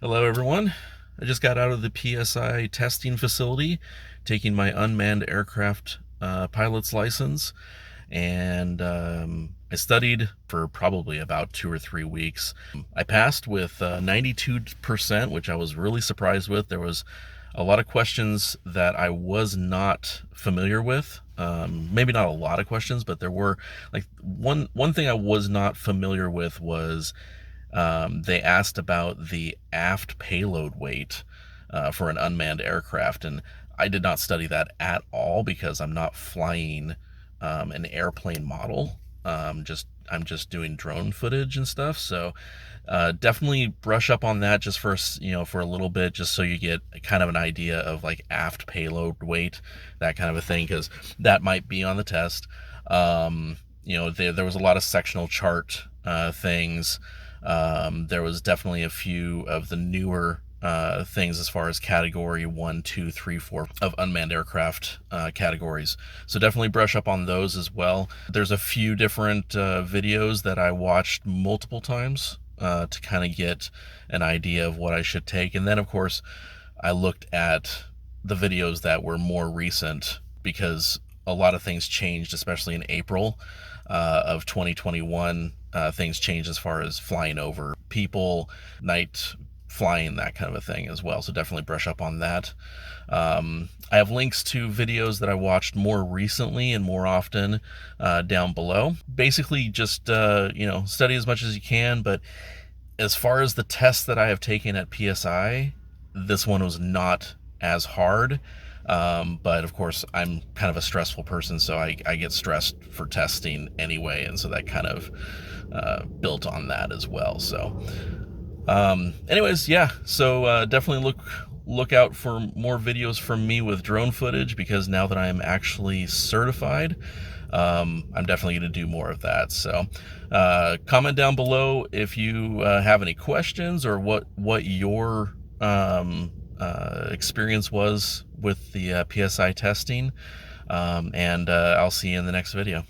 Hello, everyone. I just got out of the PSI testing facility, taking my unmanned aircraft pilot's license, and I studied for probably about 2 or 3 weeks. I passed with 92%, which I was really surprised with. There was a lot of questions that I was not familiar with. Maybe not a lot of questions, but there were like one thing I was not familiar with was they asked about the aft payload weight for an unmanned aircraft, and I did not study that at all because I'm not flying an airplane model. I'm just doing drone footage and stuff. So definitely brush up on that just for a little bit, just so you get kind of an idea of like aft payload weight, that kind of a thing, because that might be on the test. There was a lot of sectional chart things. There was definitely a few of the newer things as far as category 1, 2, 3, 4 of unmanned aircraft categories. So definitely brush up on those as well. There's a few different videos that I watched multiple times to kind of get an idea of what I should take. And then, of course, I looked at the videos that were more recent because a lot of things changed, especially in April of 2021. Things changed as far as flying over people, night flying, that kind of a thing as well. So definitely brush up on that. I have links to videos that I watched more recently and more often down below. Basically, just study as much as you can. But as far as the tests that I have taken at PSI, this one was not as hard. But of course, I'm kind of a stressful person, so I get stressed for testing anyway, and so that kind of built on that as well. So, anyways, yeah. So definitely look out for more videos from me with drone footage, because now that I am actually certified, I'm definitely going to do more of that. So comment down below if you have any questions, or what your experience was with the PSI testing. And I'll see you in the next video.